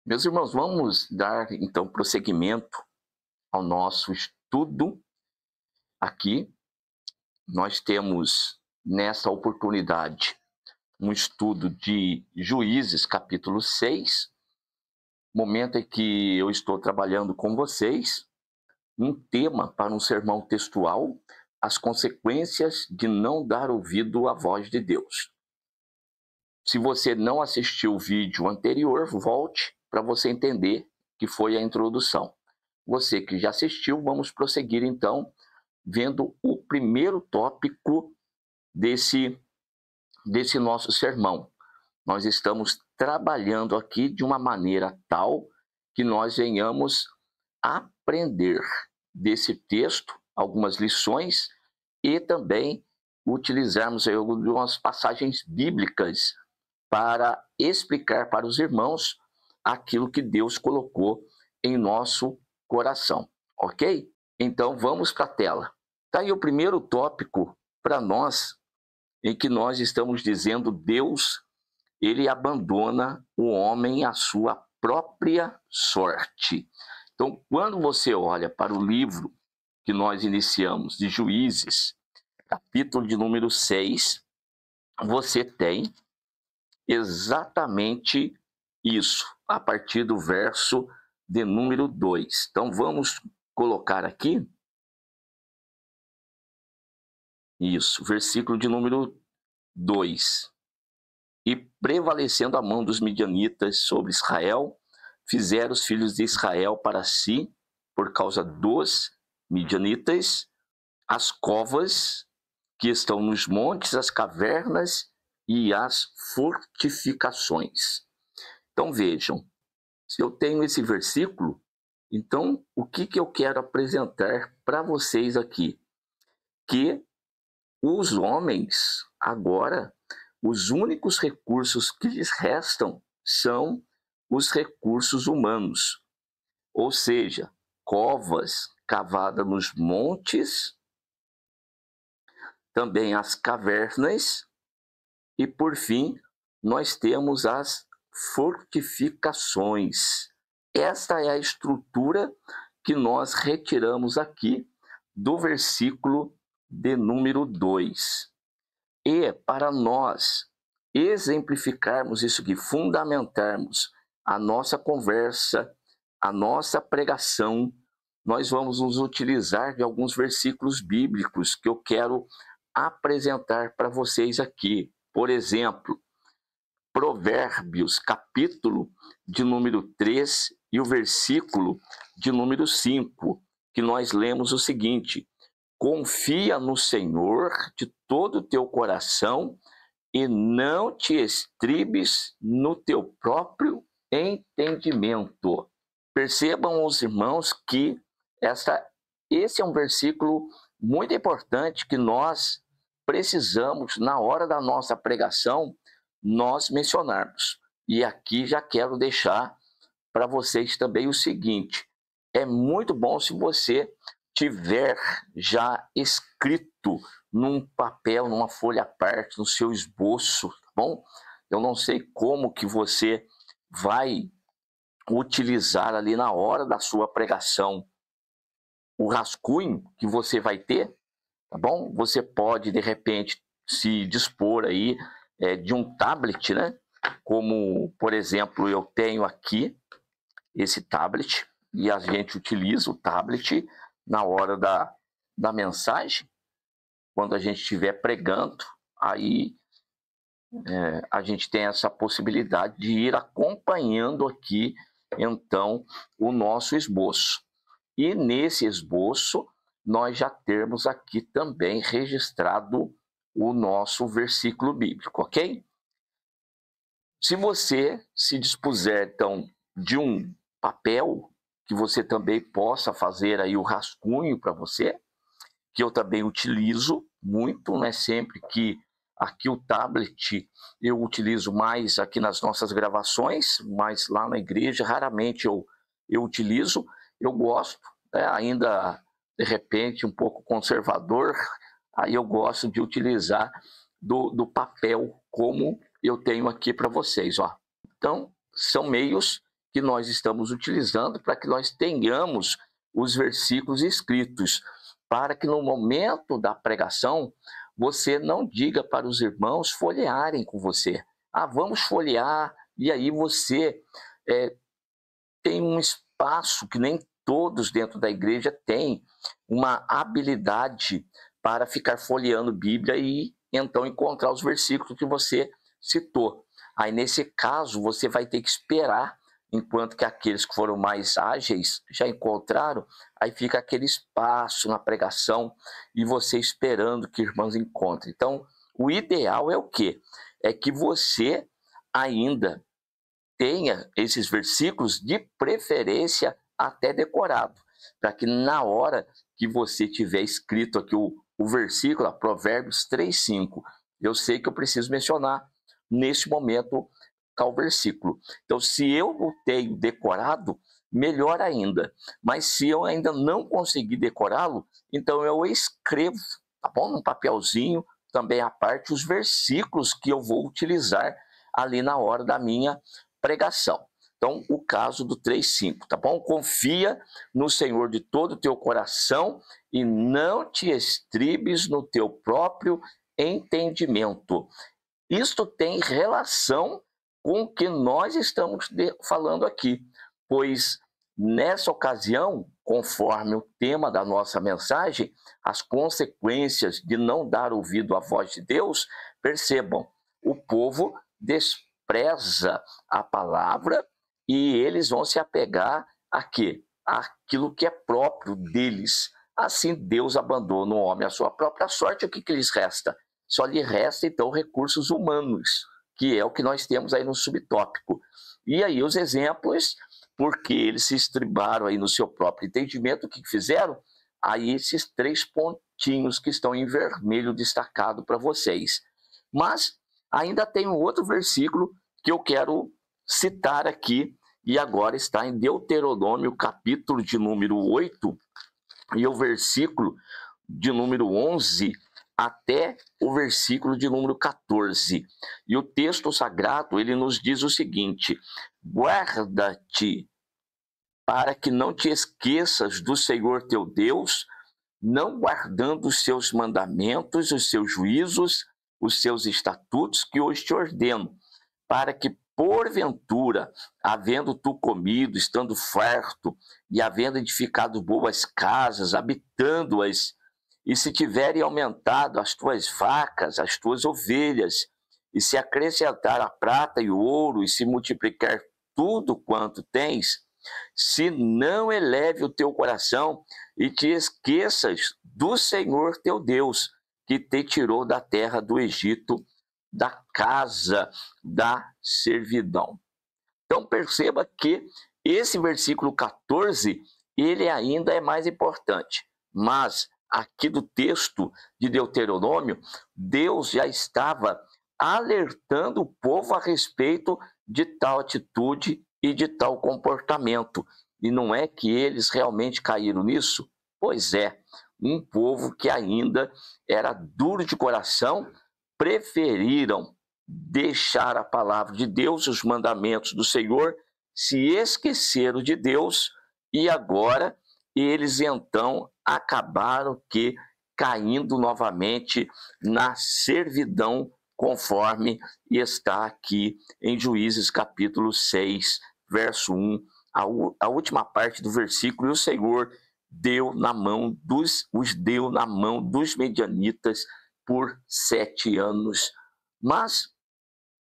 Meus irmãos, vamos dar então prosseguimento ao nosso estudo aqui. Nós temos nessa oportunidade um estudo de Juízes, capítulo 6, momento em que eu estou trabalhando com vocês um tema para um sermão textual: as consequências de não dar ouvido à voz de Deus. Se você não assistiu o vídeo anterior, volte para você entender que foi a introdução. Você que já assistiu, vamos prosseguir então, vendo o primeiro tópico desse nosso sermão. Nós estamos trabalhando aqui de uma maneira tal que nós venhamos aprender desse texto algumas lições e também utilizarmos algumas passagens bíblicas para explicar para os irmãos aquilo que Deus colocou em nosso coração, ok? Então vamos para a tela. Está aí o primeiro tópico para nós, em que nós estamos dizendo: Deus, ele abandona o homem à sua própria sorte. Então, quando você olha para o livro que nós iniciamos, de Juízes, capítulo de número 6, você tem exatamente isso, a partir do verso de número 2. Então, vamos colocar aqui, isso, versículo de número 2. E prevalecendo a mão dos midianitas sobre Israel, fizeram os filhos de Israel para si, por causa dos midianitas, as covas que estão nos montes, as cavernas e as fortificações. Então vejam, se eu tenho esse versículo, então o que eu quero apresentar para vocês aqui? Que os homens, agora, os únicos recursos que lhes restam são os recursos humanos, ou seja, covas cavadas nos montes, também as cavernas e, por fim, nós temos as fortificações. Esta é a estrutura que nós retiramos aqui do versículo de número 2. E para nós exemplificarmos isso aqui, fundamentarmos a nossa conversa, a nossa pregação, nós vamos nos utilizar de alguns versículos bíblicos que eu quero apresentar para vocês aqui. Por exemplo, Provérbios, capítulo de número 3 e o versículo de número 5, que nós lemos o seguinte: confia no Senhor de todo o teu coração e não te estribes no teu próprio entendimento. Percebam os irmãos que esse é um versículo muito importante que nós precisamos, na hora da nossa pregação, nós mencionarmos. E aqui já quero deixar para vocês também o seguinte: é muito bom se você tiver já escrito num papel, numa folha à parte, no seu esboço, tá bom? Eu não sei como que você vai utilizar ali na hora da sua pregação o rascunho que você vai ter, tá bom? Você pode, de repente, se dispor aí de um tablet, né? Como, por exemplo, eu tenho aqui esse tablet, e a gente utiliza o tablet na hora da mensagem, quando a gente estiver pregando, aí a gente tem essa possibilidade de ir acompanhando aqui, então, o nosso esboço. E nesse esboço, nós já temos aqui também registrado o nosso versículo bíblico, ok? Se você se dispuser, então, de um papel que você também possa fazer aí o rascunho para você, que eu também utilizo muito, né? Sempre que aqui o tablet eu utilizo mais aqui nas nossas gravações, mas lá na igreja raramente eu utilizo. Eu gosto, né? Ainda de repente um pouco conservador, aí eu gosto de utilizar do papel, como eu tenho aqui para vocês, ó. Então, são meios que nós estamos utilizando para que nós tenhamos os versículos escritos, para que no momento da pregação você não diga para os irmãos folhearem com você. Ah, vamos folhear, e aí você tem um espaço que nem todos dentro da igreja têm uma habilidade para ficar folheando Bíblia e então encontrar os versículos que você citou. Aí, nesse caso, você vai ter que esperar, enquanto que aqueles que foram mais ágeis já encontraram, aí fica aquele espaço na pregação e você esperando que irmãos encontrem. Então, o ideal é o quê? É que você ainda tenha esses versículos, de preferência até decorado, para que na hora que você tiver escrito aqui o versículo, Provérbios 3:5, eu sei que eu preciso mencionar neste momento tal versículo. Então, se eu o tenho decorado, melhor ainda. Mas se eu ainda não conseguir decorá-lo, então eu escrevo, tá bom? Num papelzinho, também à parte, os versículos que eu vou utilizar ali na hora da minha pregação. Então, o caso do 3:5, tá bom? Confia no Senhor de todo o teu coração e não te estribes no teu próprio entendimento. Isto tem relação com o que nós estamos falando aqui, pois nessa ocasião, conforme o tema da nossa mensagem, as consequências de não dar ouvido à voz de Deus, percebam, o povo despreza a palavra e eles vão se apegar a quê? Aquilo que é próprio deles. Assim, Deus abandona o homem à sua própria sorte, o que lhes resta? Só lhe resta, então, recursos humanos, que é o que nós temos aí no subtópico. E aí os exemplos, porque eles se estribaram aí no seu próprio entendimento, o que fizeram? Aí esses 3 pontinhos que estão em vermelho destacado para vocês. Mas ainda tem um outro versículo que eu quero citar aqui, e agora está em Deuteronômio, capítulo de número 8, e o versículo de número 11 até o versículo de número 14. E o texto sagrado, ele nos diz o seguinte: guarda-te para que não te esqueças do Senhor teu Deus, não guardando os seus mandamentos, os seus juízos, os seus estatutos que hoje te ordeno, para que porventura, havendo tu comido, estando farto, e havendo edificado boas casas, habitando-as, e se tiverem aumentado as tuas vacas, as tuas ovelhas, e se acrescentar a prata e o ouro, e se multiplicar tudo quanto tens, se não eleve o teu coração e te esqueças do Senhor teu Deus, que te tirou da terra do Egito, da casa da servidão. Então perceba que esse versículo 14, ele ainda é mais importante, mas aqui do texto de Deuteronômio, Deus já estava alertando o povo a respeito de tal atitude e de tal comportamento. E não é que eles realmente caíram nisso? Pois é, um povo que ainda era duro de coração, preferiram deixar a palavra de Deus, os mandamentos do Senhor, se esqueceram de Deus e agora eles então acabaram caindo novamente na servidão, conforme está aqui em Juízes capítulo 6, verso 1, a última parte do versículo: e o Senhor os deu na mão dos medianitas por 7 anos. Mas,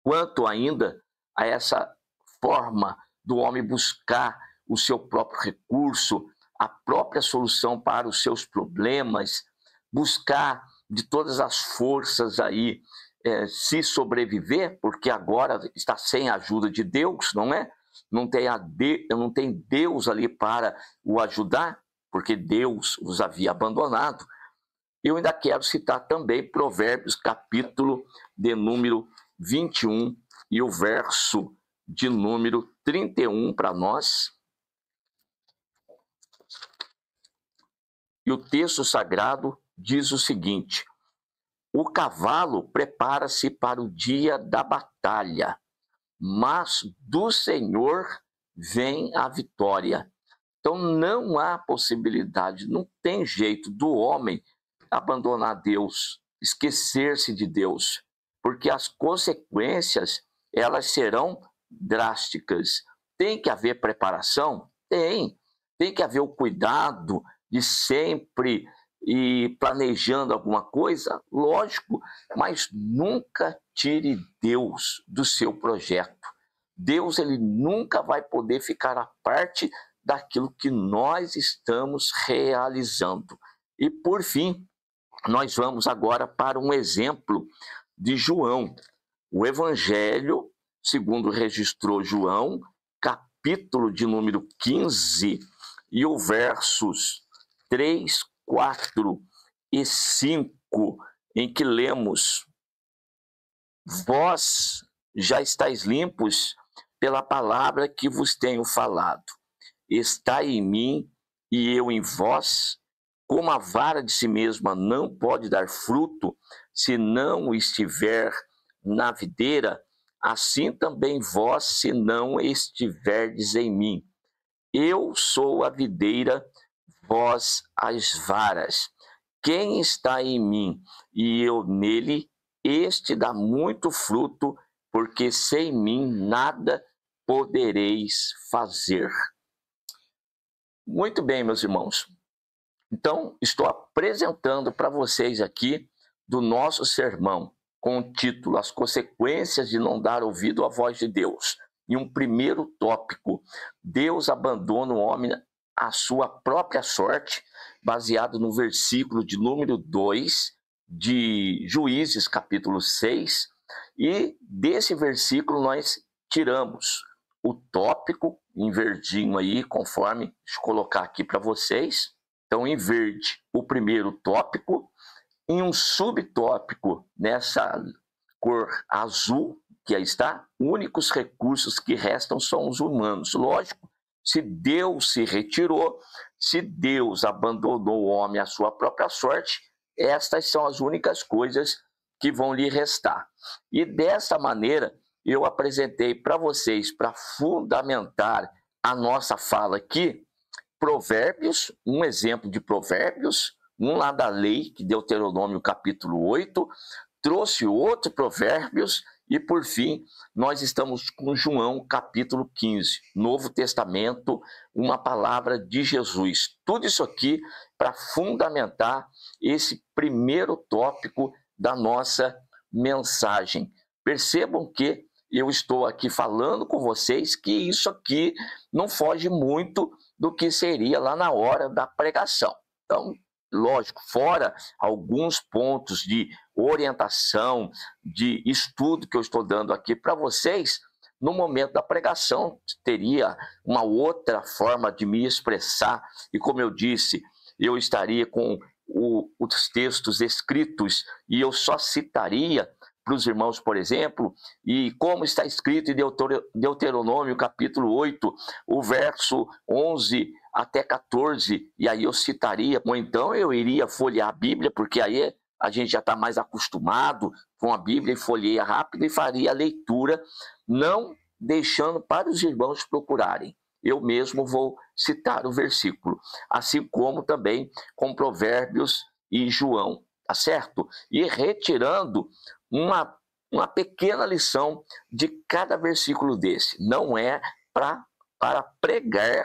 quanto ainda a essa forma do homem buscar o seu próprio recurso, a própria solução para os seus problemas, buscar de todas as forças aí se sobreviver, porque agora está sem a ajuda de Deus, não é? Não tem Deus ali para o ajudar, porque Deus os havia abandonado. Eu ainda quero citar também Provérbios, capítulo de número 21 e o verso de número 31 para nós. E o texto sagrado diz o seguinte: o cavalo prepara-se para o dia da batalha, mas do Senhor vem a vitória. Então não há possibilidade, não tem jeito do homem abandonar Deus, esquecer-se de Deus, porque as consequências, elas serão drásticas. Tem que haver preparação? Tem que haver o cuidado de sempre ir planejando alguma coisa? Lógico, mas nunca tire Deus do seu projeto. Deus, ele nunca vai poder ficar à parte daquilo que nós estamos realizando. E por fim, nós vamos agora para um exemplo de João. O Evangelho, segundo registrou João, capítulo de número 15, e o versos 3, 4 e 5, em que lemos: Vós já estáis limpos pela palavra que vos tenho falado. Estai em mim e eu em vós. Como a vara de si mesma não pode dar fruto se não estiver na videira, assim também vós, se não estiverdes em mim. Eu sou a videira, vós as varas. Quem está em mim e eu nele, este dá muito fruto, porque sem mim nada podereis fazer. Muito bem, meus irmãos. Então, estou apresentando para vocês aqui do nosso sermão, com o título As Consequências de Não Dar Ouvido à Voz de Deus. E um primeiro tópico: Deus abandona o homem à sua própria sorte, baseado no versículo de número 2 de Juízes, capítulo 6. E desse versículo nós tiramos o tópico em verdinho aí, conforme, deixa eu colocar aqui para vocês. Então, em verde, o primeiro tópico, em um subtópico, nessa cor azul, que aí está, únicos recursos que restam são os humanos. Lógico, se Deus se retirou, se Deus abandonou o homem à sua própria sorte, estas são as únicas coisas que vão lhe restar. E dessa maneira, eu apresentei para vocês, para fundamentar a nossa fala aqui, Provérbios, um exemplo de Provérbios, um lá da lei, que Deuteronômio capítulo 8, trouxe outro Provérbios, e por fim, nós estamos com João capítulo 15, Novo Testamento, uma palavra de Jesus. Tudo isso aqui para fundamentar esse primeiro tópico da nossa mensagem. Percebam que eu estou aqui falando com vocês que isso aqui não foge muito do que seria lá na hora da pregação. Então, lógico, fora alguns pontos de orientação, de estudo que eu estou dando aqui para vocês, no momento da pregação teria uma outra forma de me expressar, e como eu disse, eu estaria com os textos escritos e eu só citaria para os irmãos, por exemplo, e como está escrito em Deuteronômio capítulo 8, o verso 11 até 14, e aí eu citaria, ou então eu iria folhear a Bíblia, porque aí a gente já está mais acostumado com a Bíblia e folheia rápido e faria a leitura, não deixando para os irmãos procurarem. Eu mesmo vou citar o versículo, assim como também com Provérbios e João, tá certo? E retirando uma pequena lição de cada versículo desse. Não é para pregar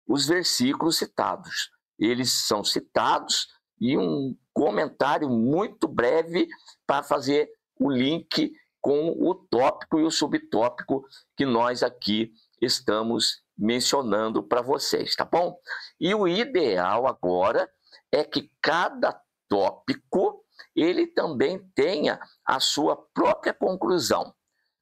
os versículos citados. Eles são citados e um comentário muito breve para fazer o link com o tópico e o subtópico que nós aqui estamos mencionando para vocês, tá bom? E o ideal agora é que cada tópico ele também tenha a sua própria conclusão,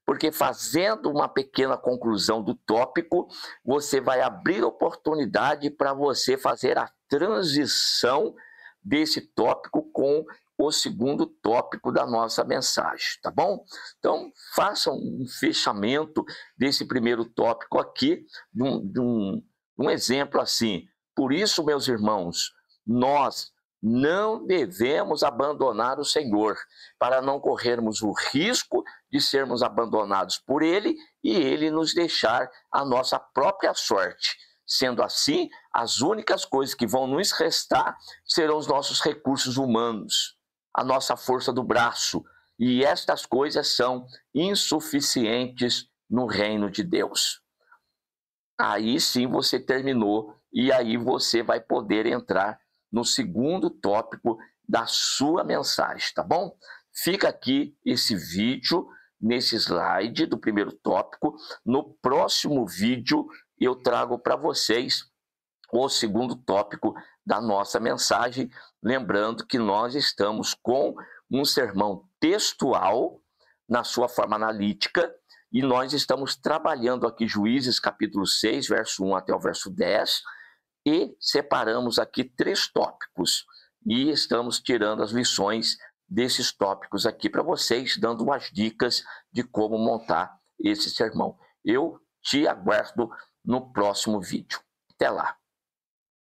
porque fazendo uma pequena conclusão do tópico, você vai abrir oportunidade para você fazer a transição desse tópico com o segundo tópico da nossa mensagem, tá bom? Então, façam um fechamento desse primeiro tópico aqui, de um exemplo assim. Por isso, meus irmãos, nós não devemos abandonar o Senhor, para não corrermos o risco de sermos abandonados por Ele e Ele nos deixar a nossa própria sorte. Sendo assim, as únicas coisas que vão nos restar serão os nossos recursos humanos, a nossa força do braço, e estas coisas são insuficientes no reino de Deus. Aí sim você terminou, e aí você vai poder entrar no segundo tópico da sua mensagem, tá bom? Fica aqui esse vídeo, nesse slide do primeiro tópico. No próximo vídeo eu trago para vocês o segundo tópico da nossa mensagem, lembrando que nós estamos com um sermão textual na sua forma analítica, e nós estamos trabalhando aqui Juízes capítulo 6, verso 1 até o verso 10, e separamos aqui 3 tópicos, e estamos tirando as lições desses tópicos aqui para vocês, dando as dicas de como montar esse sermão. Eu te aguardo no próximo vídeo. Até lá!